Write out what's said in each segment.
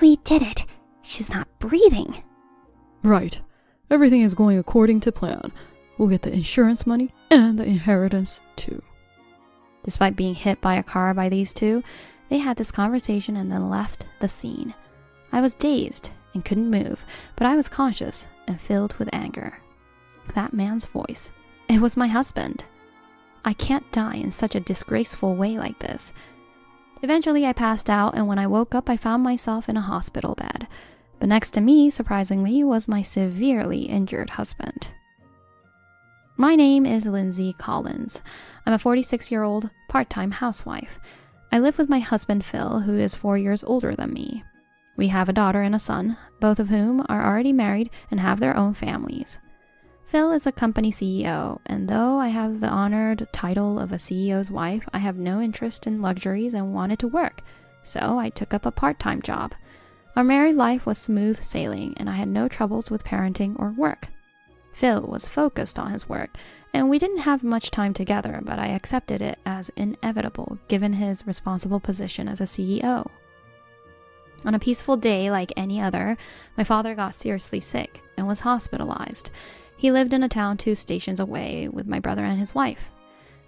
We did it. She's not breathing. Right. Everything is going according to plan. We'll get the insurance money and the inheritance too. Despite being hit by a car by these two, they had this conversation and then left the scene. I was dazed and couldn't move, but I was conscious and filled with anger. That man's voice. It was my husband. I can't die in such a disgraceful way like this. Eventually, I passed out, and when I woke up, I found myself in a hospital bed. But next to me, surprisingly, was my severely injured husband. My name is Lindsay Collins. I'm a 46-year-old part-time housewife. I live with my husband, Phil, who is 4 years older than me. We have a daughter and a son, both of whom are already married and have their own families. Phil is a company CEO, and though I have the honored title of a CEO's wife, I have no interest in luxuries and wanted to work, so I took up a part-time job. Our married life was smooth sailing, and I had no troubles with parenting or work. Phil was focused on his work, and we didn't have much time together, but I accepted it as inevitable given his responsible position as a CEO. On a peaceful day like any other, my father got seriously sick and was hospitalized. He lived in a town 2 stations away with my brother and his wife.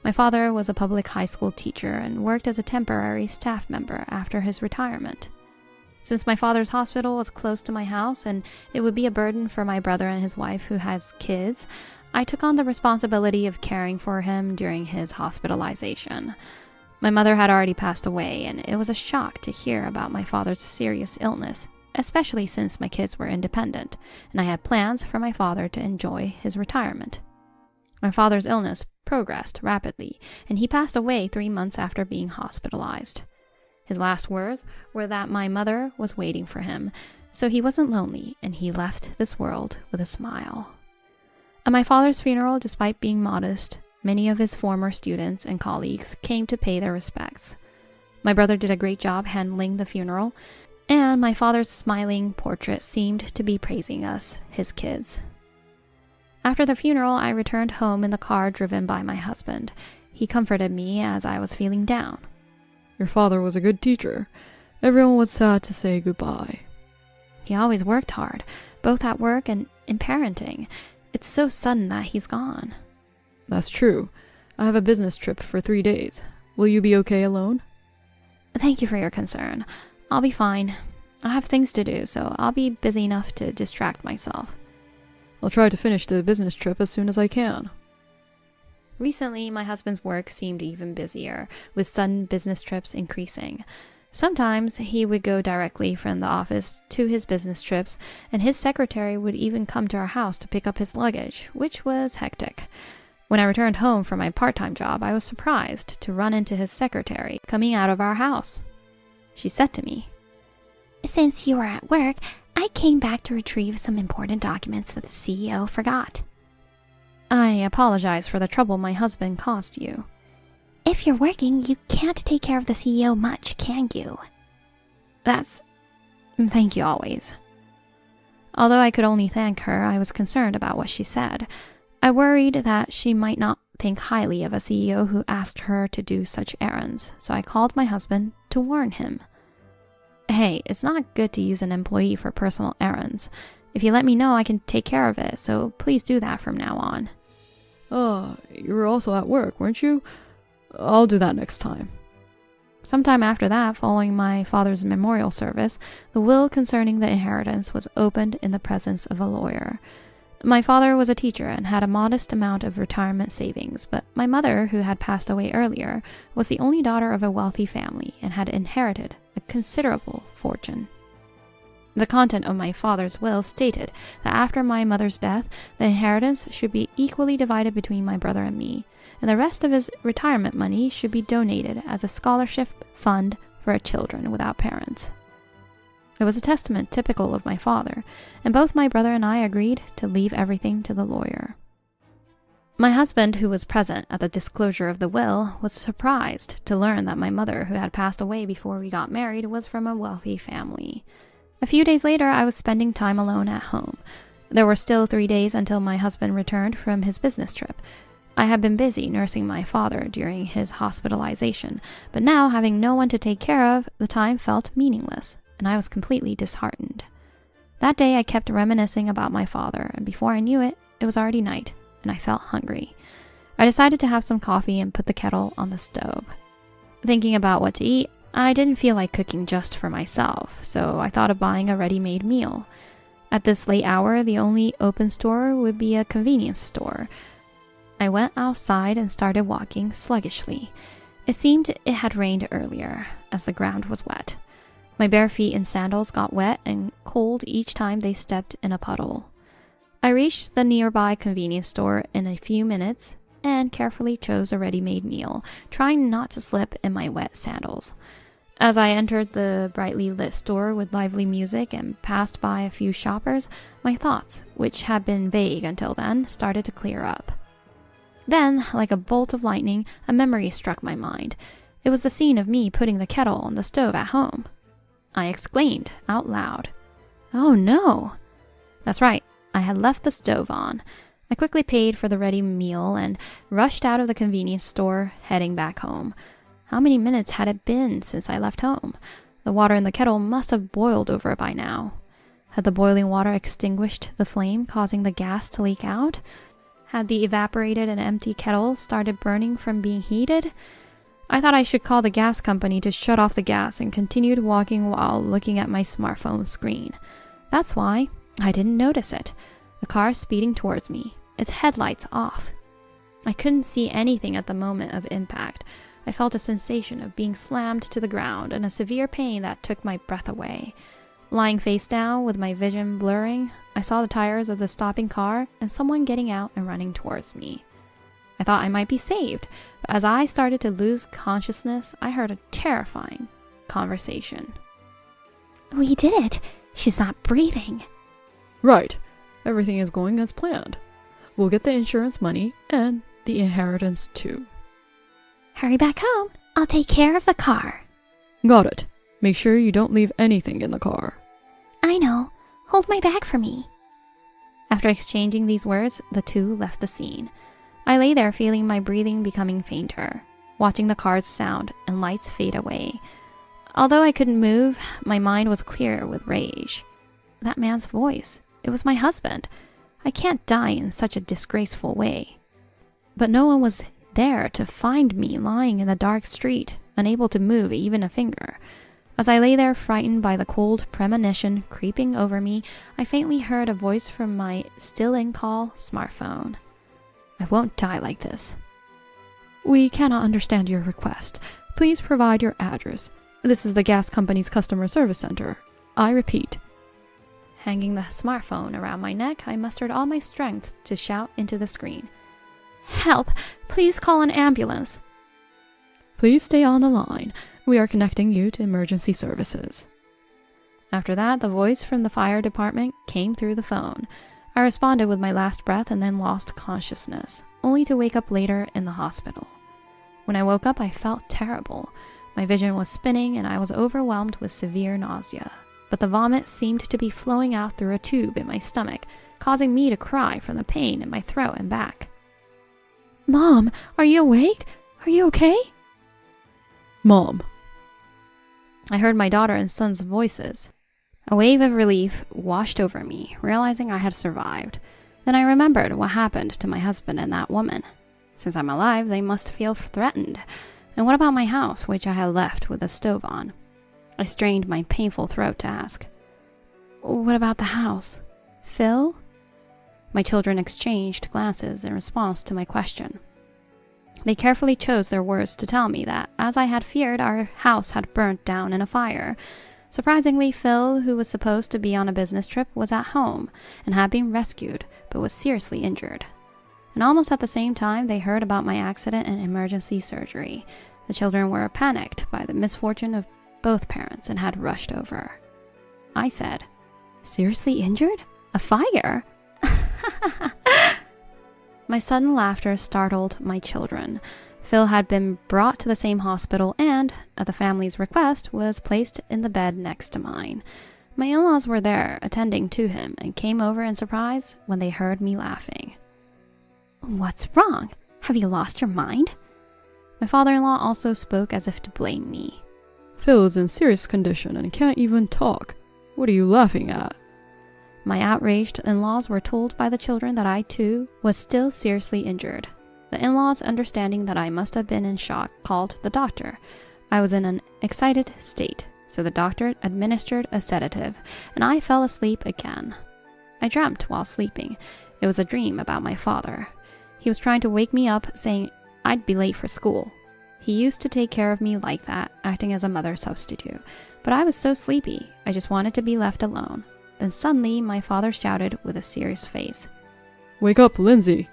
My father was a public high school teacher and worked as a temporary staff member after his retirement. Since my father's hospital was close to my house and it would be a burden for my brother and his wife who has kids, I took on the responsibility of caring for him during his hospitalization. My mother had already passed away, and it was a shock to hear about my father's serious illness, especially since my kids were independent, and I had plans for my father to enjoy his retirement. My father's illness progressed rapidly, and he passed away 3 months after being hospitalized. His last words were that my mother was waiting for him, so he wasn't lonely, and he left this world with a smile. At my father's funeral, despite being modest, many of his former students and colleagues came to pay their respects. My brother did a great job handling the funeral, and my father's smiling portrait seemed to be praising us, his kids. After the funeral, I returned home in the car driven by my husband. He comforted me as I was feeling down. Your father was a good teacher. Everyone was sad to say goodbye. He always worked hard, both at work and in parenting. It's so sudden that he's gone. That's true. I have a business trip for 3 days. Will you be okay alone? Thank you for your concern. I'll be fine. I have things to do, so I'll be busy enough to distract myself. I'll try to finish the business trip as soon as I can. Recently, my husband's work seemed even busier, with sudden business trips increasing. Sometimes he would go directly from the office to his business trips, and his secretary would even come to our house to pick up his luggage, which was hectic. When I returned home from my part-time job, I was surprised to run into his secretary coming out of our house. She said to me, "Since you were at work, I came back to retrieve some important documents that the CEO forgot." "I apologize for the trouble my husband caused you." "If you're working, you can't take care of the CEO much, can you?" Thank you always." Although I could only thank her, I was concerned about what she said. I worried that she might not think highly of a CEO who asked her to do such errands, so I called my husband to warn him. "Hey, it's not good to use an employee for personal errands. If you let me know, I can take care of it, so please do that from now on." You were also at work, weren't you? I'll do that next time. Sometime after that, following my father's memorial service, the will concerning the inheritance was opened in the presence of a lawyer. My father was a teacher and had a modest amount of retirement savings, but my mother, who had passed away earlier, was the only daughter of a wealthy family and had inherited a considerable fortune. The content of my father's will stated that after my mother's death, the inheritance should be equally divided between my brother and me, and the rest of his retirement money should be donated as a scholarship fund for children without parents. It was a testament typical of my father, and both my brother and I agreed to leave everything to the lawyer. My husband, who was present at the disclosure of the will, was surprised to learn that my mother, who had passed away before we got married, was from a wealthy family. A few days later, I was spending time alone at home. There were still 3 days until my husband returned from his business trip. I had been busy nursing my father during his hospitalization, but now, having no one to take care of, the time felt meaningless. and I was completely disheartened. That day I kept reminiscing about my father, and before I knew it, it was already night, and I felt hungry. I decided to have some coffee and put the kettle on the stove. Thinking about what to eat, I didn't feel like cooking just for myself, so I thought of buying a ready-made meal. At this late hour, the only open store would be a convenience store. I went outside and started walking sluggishly. It seemed it had rained earlier, as the ground was wet. My bare feet and sandals got wet and cold each time they stepped in a puddle. I reached the nearby convenience store in a few minutes and carefully chose a ready-made meal, trying not to slip in my wet sandals. As I entered the brightly lit store with lively music and passed by a few shoppers, my thoughts, which had been vague until then, started to clear up. Then, like a bolt of lightning, a memory struck my mind. It was the scene of me putting the kettle on the stove at home. I exclaimed out loud, "Oh no!" That's right, I had left the stove on. I quickly paid for the ready meal and rushed out of the convenience store, heading back home. How many minutes had it been since I left home? The water in the kettle must have boiled over by now. Had the boiling water extinguished the flame, causing the gas to leak out? Had the evaporated and empty kettle started burning from being heated? I thought I should call the gas company to shut off the gas and continued walking while looking at my smartphone screen. That's why I didn't notice it. The car speeding towards me, its headlights off. I couldn't see anything at the moment of impact. I felt a sensation of being slammed to the ground and a severe pain that took my breath away. Lying face down with my vision blurring, I saw the tires of the stopping car and someone getting out and running towards me. I thought I might be saved, but as I started to lose consciousness, I heard a terrifying conversation. We did it. She's not breathing. Right. Everything is going as planned. We'll get the insurance money and the inheritance too. Hurry back home. I'll take care of the car. Got it. Make sure you don't leave anything in the car. I know. Hold my bag for me. After exchanging these words, the two left the scene. I lay there feeling my breathing becoming fainter, watching the car's sound and lights fade away. Although I couldn't move, my mind was clear with rage. That man's voice. It was my husband. I can't die in such a disgraceful way. But no one was there to find me lying in the dark street, unable to move even a finger. As I lay there frightened by the cold premonition creeping over me, I faintly heard a voice from my still-in-call smartphone. I won't die like this. We cannot understand your request. Please provide your address. This is the gas company's customer service center. I repeat. Hanging the smartphone around my neck, I mustered all my strength to shout into the screen. Help! Please call an ambulance. Please stay on the line. We are connecting you to emergency services. After that, the voice from the fire department came through the phone. I responded with my last breath and then lost consciousness, only to wake up later in the hospital. When I woke up, I felt terrible. My vision was spinning and I was overwhelmed with severe nausea. But the vomit seemed to be flowing out through a tube in my stomach, causing me to cry from the pain in my throat and back. Mom, are you awake? Are you okay? Mom. I heard my daughter and son's voices. A wave of relief washed over me, realizing I had survived. Then I remembered what happened to my husband and that woman. Since I'm alive, they must feel threatened. And what about my house, which I had left with the stove on? I strained my painful throat to ask. What about the house? Phil? My children exchanged glances in response to my question. They carefully chose their words to tell me that, as I had feared, our house had burnt down in a fire. Surprisingly, Phil, who was supposed to be on a business trip, was at home and had been rescued, but was seriously injured. And almost at the same time, they heard about my accident and emergency surgery. The children were panicked by the misfortune of both parents and had rushed over. I said, "Seriously injured? A fire?" My sudden laughter startled my children. Phil had been brought to the same hospital and, at the family's request, was placed in the bed next to mine. My in-laws were there, attending to him, and came over in surprise when they heard me laughing. What's wrong? Have you lost your mind? My father-in-law also spoke as if to blame me. Phil is in serious condition and can't even talk. What are you laughing at? My outraged in-laws were told by the children that I, too, was still seriously injured. The in-laws, understanding that I must have been in shock, called the doctor. I was in an excited state, so the doctor administered a sedative, and I fell asleep again. I dreamt while sleeping. It was a dream about my father. He was trying to wake me up, saying I'd be late for school. He used to take care of me like that, acting as a mother substitute. But I was so sleepy, I just wanted to be left alone. Then suddenly, my father shouted with a serious face, Wake up, Lindsay!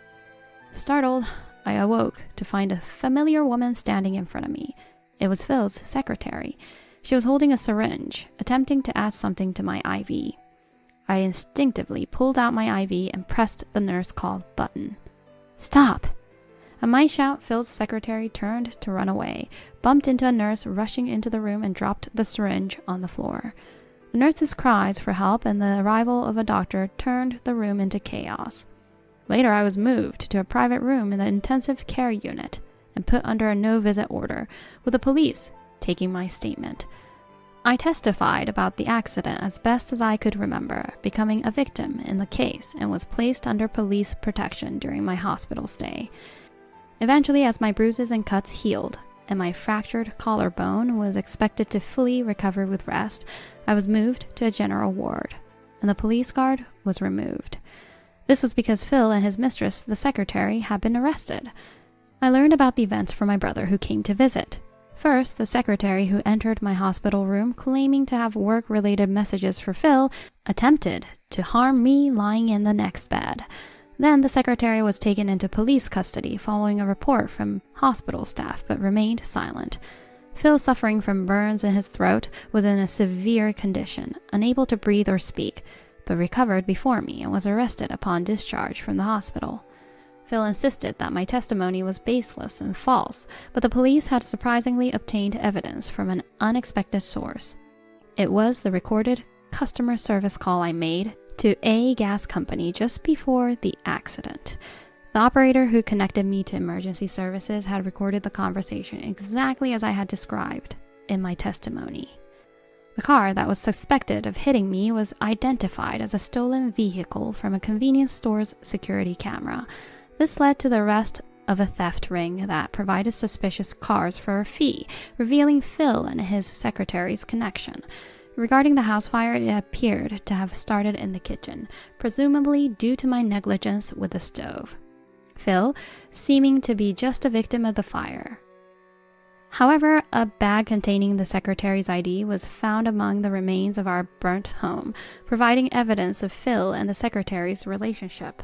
Startled, I awoke to find a familiar woman standing in front of me. It was Phil's secretary. She was holding a syringe, attempting to add something to my IV. I instinctively pulled out my IV and pressed the nurse call button. Stop! At my shout, Phil's secretary turned to run away, bumped into a nurse rushing into the room and dropped the syringe on the floor. The nurse's cries for help and the arrival of a doctor turned the room into chaos. Later, I was moved to a private room in the intensive care unit and put under a no-visit order, with the police taking my statement. I testified about the accident as best as I could remember, becoming a victim in the case, and was placed under police protection during my hospital stay. Eventually, as my bruises and cuts healed, and my fractured collarbone was expected to fully recover with rest, I was moved to a general ward, and the police guard was removed. This was because Phil and his mistress, the secretary, had been arrested. I learned about the events from my brother, who came to visit. First, the secretary who entered my hospital room claiming to have work-related messages for Phil attempted to harm me lying in the next bed. Then the secretary was taken into police custody following a report from hospital staff, but remained silent. Phil, suffering from burns in his throat, was in a severe condition, unable to breathe or speak, but recovered before me and was arrested upon discharge from the hospital. Phil insisted that my testimony was baseless and false, but the police had surprisingly obtained evidence from an unexpected source. It was the recorded customer service call I made to a gas company just before the accident. The operator who connected me to emergency services had recorded the conversation exactly as I had described in my testimony. The car that was suspected of hitting me was identified as a stolen vehicle from a convenience store's security camera. This led to the arrest of a theft ring that provided suspicious cars for a fee, revealing Phil and his secretary's connection. Regarding the house fire, it appeared to have started in the kitchen, presumably due to my negligence with the stove. Phil, seeming to be just a victim of the fire. However, a bag containing the secretary's ID was found among the remains of our burnt home, providing evidence of Phil and the secretary's relationship.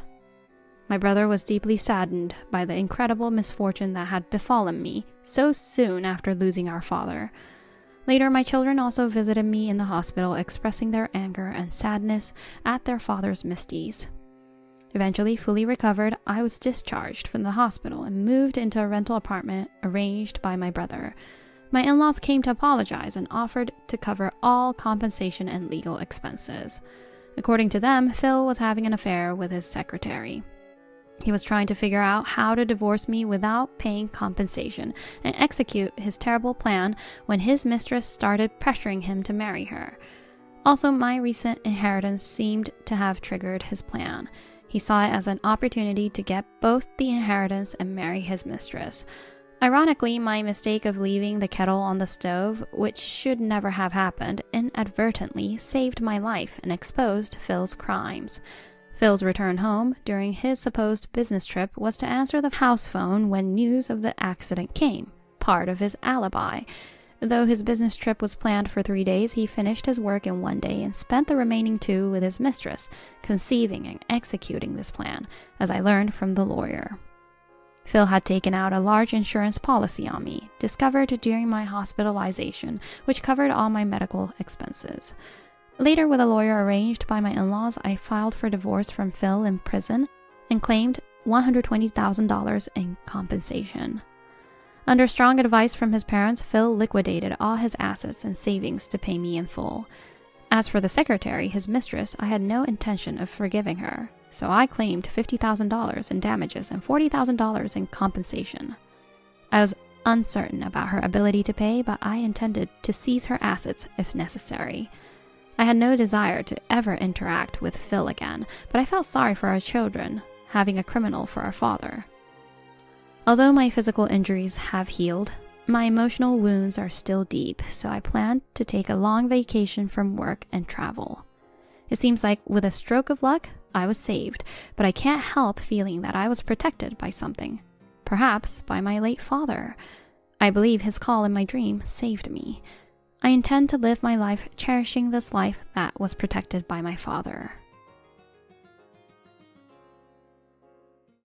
My brother was deeply saddened by the incredible misfortune that had befallen me so soon after losing our father. Later, my children also visited me in the hospital, expressing their anger and sadness at their father's misdeeds. Eventually, fully recovered, I was discharged from the hospital and moved into a rental apartment arranged by my brother. My in-laws came to apologize and offered to cover all compensation and legal expenses. According to them, Phil was having an affair with his secretary. He was trying to figure out how to divorce me without paying compensation and execute his terrible plan when his mistress started pressuring him to marry her. Also, my recent inheritance seemed to have triggered his plan. He saw it as an opportunity to get both the inheritance and marry his mistress. Ironically, my mistake of leaving the kettle on the stove, which should never have happened, inadvertently saved my life and exposed Phil's crimes. Phil's return home during his supposed business trip was to answer the house phone when news of the accident came, part of his alibi. Though his business trip was planned for 3 days, he finished his work in 1 day and spent the remaining 2 with his mistress, conceiving and executing this plan, as I learned from the lawyer. Phil had taken out a large insurance policy on me, discovered during my hospitalization, which covered all my medical expenses. Later, with a lawyer arranged by my in-laws, I filed for divorce from Phil in prison and claimed $120,000 in compensation. Under strong advice from his parents, Phil liquidated all his assets and savings to pay me in full. As for the secretary, his mistress, I had no intention of forgiving her, so I claimed $50,000 in damages and $40,000 in compensation. I was uncertain about her ability to pay, but I intended to seize her assets if necessary. I had no desire to ever interact with Phil again, but I felt sorry for our children, having a criminal for our father. Although my physical injuries have healed, my emotional wounds are still deep, so I planned to take a long vacation from work and travel. It seems like with a stroke of luck, I was saved, but I can't help feeling that I was protected by something. Perhaps by my late father. I believe his call in my dream saved me. I intend to live my life cherishing this life that was protected by my father.